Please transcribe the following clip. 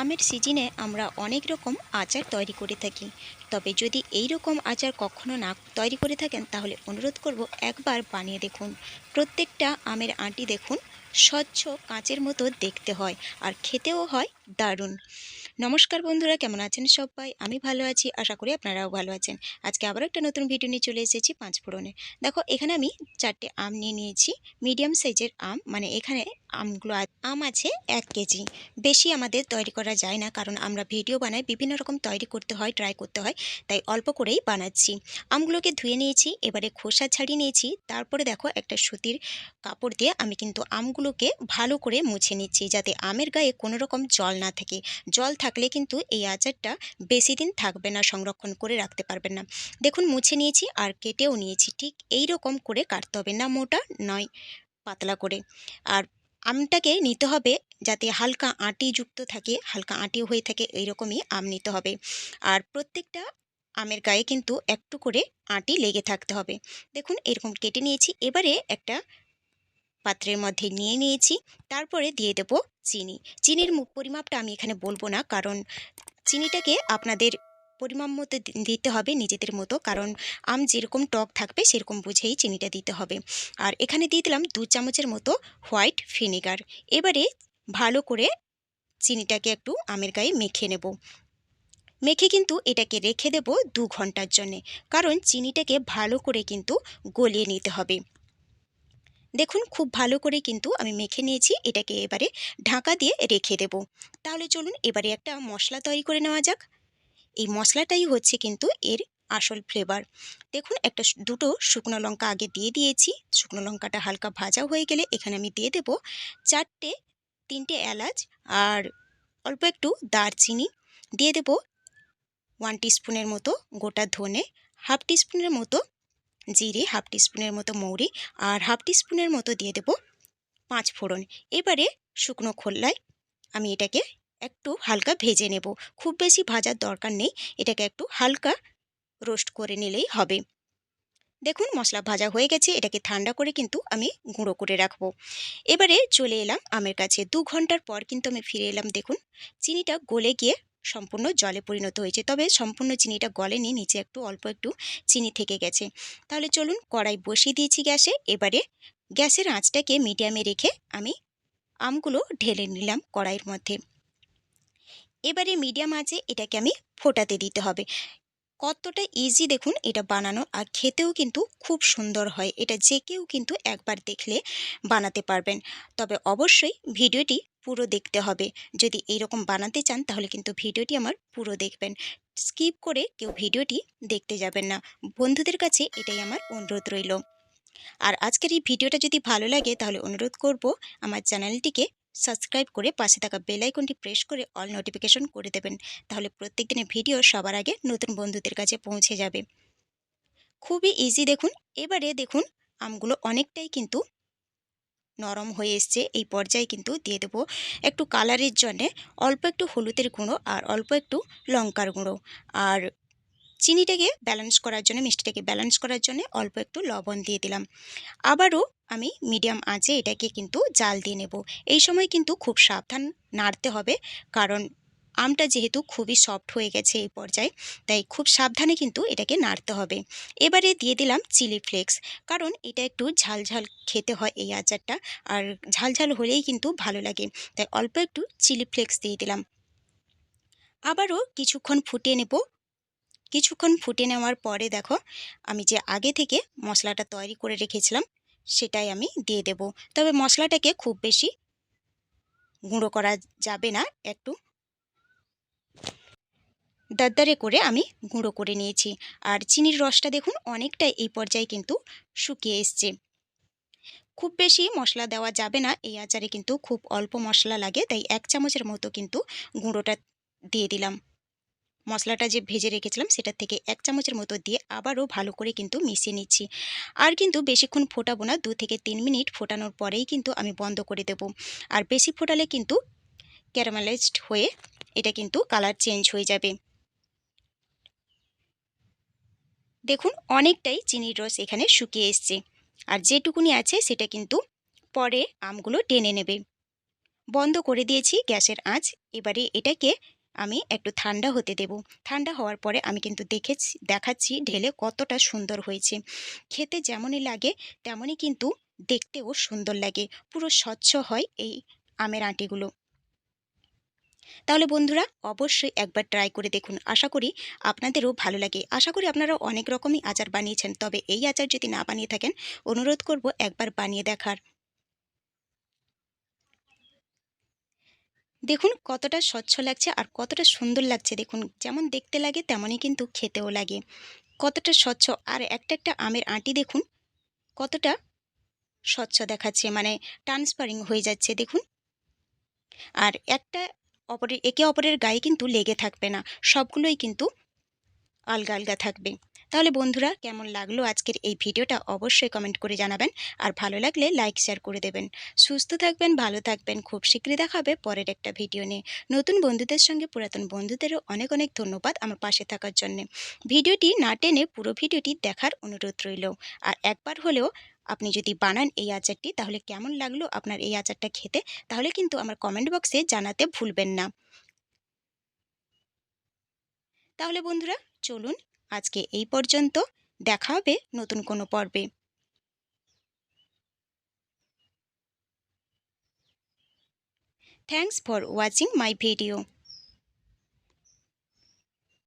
আমের সিজনে আমরা অনেক রকম আচার তৈরি করে থাকি। তবে যদি এই রকম আচার কখনো না তৈরি করে থাকেন তাহলে অনুরোধ করব একবার বানিয়ে দেখুন। প্রত্যেকটা আমের আঁটি দেখুন স্বচ্ছ কাঁচের মতো দেখতে হয় আর খেতেও হয় দারুণ। নমস্কার বন্ধুরা, কেমন আছেন সবাই? আমি ভালো আছি, আশা করি আপনারাও ভালো আছেন। আজকে আবার একটা নতুন ভিডিও নিয়ে চলে এসেছি পাঁচফোড়নে। দেখো এখানে আমি 4টে আম নিয়ে নিয়েছি, মিডিয়াম সাইজের আম, মানে এখানে আম আছে 1 কেজি। বেশি আমাদের তৈরি করা যায় না, কারণ আমরা ভিডিও বানাই, বিভিন্ন রকম তৈরি করতে হয়, ট্রাই করতে হয়, তাই অল্প করেই বানাচ্ছি। আমগুলোকে ধুয়ে নিয়েছি, এবারে খোসা ছাড়িয়ে নিয়েছি। তারপরে দেখো একটা সুতির কাপড় দিয়ে আমি কিন্তু আমগুলোকে ভালো করে মুছে নিচ্ছি, যাতে আমের গায়ে কোনো রকম জল না থাকে। জল থাকলে কিন্তু এই আচারটা বেশি দিন থাকবে না, সংরক্ষণ করে রাখতে পারবেন না। দেখুন মুছে নিয়েছি আর কেটেও নিয়েছি, ঠিক এই রকম করে কাটতে হবে, না মোটা নয় পাতলা করে। আর আমটাকে নিতে হবে যাতে হালকা আঁটি যুক্ত থাকে, হালকা আঁটি হয়ে থাকে, এইরকমই আম নিতে হবে। আর প্রত্যেকটা আমের গায়ে কিন্তু একটু করে আঁটি লেগে থাকতে হবে। দেখুন এরকম কেটে নিয়েছি। এবারে একটা পাত্রের মধ্যে নিয়ে নিয়েছি, তারপরে দিয়ে দেব চিনি। চিনির পরিমাপটা আমি এখানে বলবো না, কারণ চিনিটাকে আপনাদের পরিমাপ মতো দিতে হবে, নিজেদের মতো, কারণ আম যেরকম টক থাকবে সেরকম বুঝেই চিনিটা দিতে হবে। আর এখানে দিয়ে দিলাম 2 চামচের মতো হোয়াইট ভিনেগার। এবারে ভালো করে চিনিটাকে একটু আমের গায়ে মেখে নেব। মেখে কিন্তু এটাকে রেখে দেব 2 ঘন্টার জন্যে, কারণ চিনিটাকে ভালো করে কিন্তু গলিয়ে নিতে হবে। দেখুন খুব ভালো করে কিন্তু আমি মেখে নিয়েছি, এটাকে এবারে ঢাকা দিয়ে রেখে দেব। তাহলে চলুন এবারে একটা মশলা তৈরি করে নেওয়া যাক। এই মশলাটাই হচ্ছে কিন্তু এর আসল ফ্লেভার। দেখুন একটা দুটো শুকনো লঙ্কা আগে দিয়ে দিয়েছি। শুকনো লঙ্কাটা হালকা ভাজা হয়ে গেলে এখানে আমি দিয়ে দেব 3টে এলাচ আর অল্প একটু দারচিনি। দিয়ে দেব 1 টিস্পুনের মতো গোটা ধনে, হাফ টিস্পুনের মতো জিরে, হাফ টিস্পুনের মতো মৌরি, আর হাফ টিস্পুনের মতো দিয়ে দেব 5 ফোড়ন। এবারে শুকনো খোলায় আমি এটাকে একটু হালকা ভেজে নেব। খুব বেশি ভাজার দরকার নেই, এটাকে একটু হালকা রোস্ট করে নিলেই হবে। দেখুন মশলা ভাজা হয়ে গেছে, এটাকে ঠান্ডা করে কিন্তু আমি গুঁড়ো করে রাখবো। এবারে চলে এলাম আমের কাছে। 2 ঘন্টার পর কিন্তু আমি ফিরে এলাম। দেখুন চিনিটা গলে গিয়ে সম্পূর্ণ জলে পরিণত হয়েছে, তবে সম্পূর্ণ চিনিটা গলেনি, নিচে একটু অল্প একটু চিনি থেকে গেছে। তাহলে চলুন, কড়াই বসিয়ে দিয়েছি গ্যাসে। এবারে গ্যাসের আঁচটাকে মিডিয়ামে রেখে আমি আমগুলো ঢেলে নিলাম কড়াইয়ের মধ্যে। এবারে মিডিয়াম আঁচে এটাকে আমি ফোটাতে দিতে হবে। কতটা ইজি দেখুন এটা বানানো, আর খেতেও কিন্তু খুব সুন্দর হয়। এটা যে কেউ কিন্তু একবার দেখলে বানাতে পারবেন। তবে অবশ্যই ভিডিওটি পুরো দেখতে হবে। যদি এইরকম বানাতে চান তাহলে কিন্তু ভিডিওটি আমার পুরো দেখবেন, স্কিপ করে কেউ ভিডিওটি দেখতে যাবেন না। বন্ধুদের কাছে এটাই আমার অনুরোধ রইল। আর আজকের এই ভিডিওটা যদি ভালো লাগে তাহলে অনুরোধ করব আমার চ্যানেলটিকে সাবস্ক্রাইব করে পাশে থাকা বেল আইকনটি প্রেস করে অল নোটিফিকেশন করে দেবেন। তাহলে প্রত্যেক দিনের ভিডিও সবার আগে নতুন বন্ধুদের কাছে পৌঁছে যাবে। খুবই ইজি দেখুন। এবারে দেখুন আমগুলো অনেকটাই কিন্তু নরম হয়ে এসছে। এই পর্যায়ে কিন্তু দিয়ে দেবো একটু কালারের জন্যে অল্প একটু হলুদের গুঁড়ো আর অল্প একটু লঙ্কার গুঁড়ো। আর চিনিটাকে ব্যালেন্স করার জন্য, মিষ্টিটাকে ব্যালেন্স করার জন্য অল্প একটু লবণ দিয়ে দিলাম। আবারও আমি মিডিয়াম আঁচে এটাকে কিন্তু জাল দিয়ে নেব। এই সময় কিন্তু খুব সাবধান নাড়তে হবে, কারণ আমটা যেহেতু খুবই সফট হয়ে গেছে এই পর্যায়ে, তাই খুব সাবধানে কিন্তু এটাকে নাড়তে হবে। এবারে দিয়ে দিলাম চিলি ফ্লেক্স, কারণ এটা একটু ঝাল ঝাল খেতে হয় এই আচারটা, আর ঝাল ঝাল হলেই কিন্তু ভালো লাগে, তাই অল্প একটু চিলি ফ্লেক্স দিয়ে দিলাম। আবারও কিছুক্ষণ ফুটিয়ে নেব। কিছুক্ষণ ফুটে নেওয়ার পরে দেখো আমি যে আগে থেকে মশলাটা তৈরি করে রেখেছিলাম সেটাই আমি দিয়ে দেব। তবে মশলাটাকে খুব বেশি গুঁড়ো করা যাবে না, একটু দারদারে করে আমি গুঁড়ো করে নিয়েছি। আর চিনির রসটা দেখুন অনেকটাই এই পর্যায়ে কিন্তু শুকিয়ে এসছে। খুব বেশি মশলা দেওয়া যাবে না, এই আচারে কিন্তু খুব অল্প মশলা লাগে, তাই 1 চামচের মতো কিন্তু গুঁড়োটা দিয়ে দিলাম। মশলাটা যে ভেজে রেখেছিলাম সেটার থেকে 1 চামচের মতো দিয়ে আবারও ভালো করে কিন্তু মিশিয়ে নিচ্ছি। আর কিন্তু বেশিক্ষণ ফোটাবো না, 2 থেকে 3 মিনিট ফোটানোর পরেই কিন্তু আমি বন্ধ করে দেব। আর বেশি ফোটালে কিন্তু ক্যারামেলাইজড হয়ে এটা কিন্তু কালার চেঞ্জ হয়ে যাবে। দেখুন অনেকটাই চিনির রস এখানে শুকিয়ে এসছে, আর যেটুকুনি আছে সেটা কিন্তু পরে আমগুলো টেনে নেবে। বন্ধ করে দিয়েছি গ্যাসের আঁচ। এবারে এটাকে আমি একটু ঠান্ডা হতে দেব। ঠান্ডা হওয়ার পরে আমি কিন্তু দেখাচ্ছি ঢেলে কতটা সুন্দর হয়েছে। খেতে যেমনই লাগে তেমনই কিন্তু দেখতেও সুন্দর লাগে। পুরো স্বচ্ছ হয় এই আমের আঁটিগুলো। তাহলে বন্ধুরা অবশ্যই একবার ট্রাই করে দেখুন। আশা করি আপনাদেরও ভালো লাগে। আশা করি আপনারা অনেক রকমই আচার বানিয়েছেন। তবে এই আচার যদি না বানিয়ে থাকেন, অনুরোধ করব একবার বানিয়ে দেখার। দেখুন কতটা স্বচ্ছ লাগছে আর কতটা সুন্দর লাগছে দেখুন। যেমন দেখতে লাগে তেমনই কিন্তু খেতেও লাগে। কতটা স্বচ্ছ আর একটা আমের আঁটি দেখুন কতটা স্বচ্ছ দেখাচ্ছে, মানে ট্রান্সপারিং হয়ে যাচ্ছে দেখুন। আর একে অপরের গায়ে কিন্তু লেগে থাকবে না। সবগুলোই কিন্তু আলগা আলগা থাকবে। তাহলে বন্ধুরা কেমন লাগলো আজকের এই ভিডিওটা অবশ্যই কমেন্ট করে জানাবেন। আর ভালো লাগলে লাইক শেয়ার করে দেবেন। সুস্থ থাকবেন, ভালো থাকবেন। খুব শীঘ্রই দেখা হবে পরের একটা ভিডিও নিয়ে। নতুন বন্ধুদের সঙ্গে পুরাতন বন্ধুদেরও অনেক অনেক ধন্যবাদ আমার পাশে থাকার জন্যে। ভিডিওটি না টেনে পুরো ভিডিওটি দেখার অনুরোধ রইল। আর একবার হলেও আপনি যদি বানান এই আচারটি, তাহলে কেমন লাগলো আপনার এই আচারটা খেতে, তাহলে কিন্তু আমার কমেন্ট বক্সে জানাতে ভুলবেন না। তাহলে বন্ধুরা চলুন আজকে এই পর্যন্ত। দেখা হবে নতুন কোনো পর্বে। Thanks for watching my video.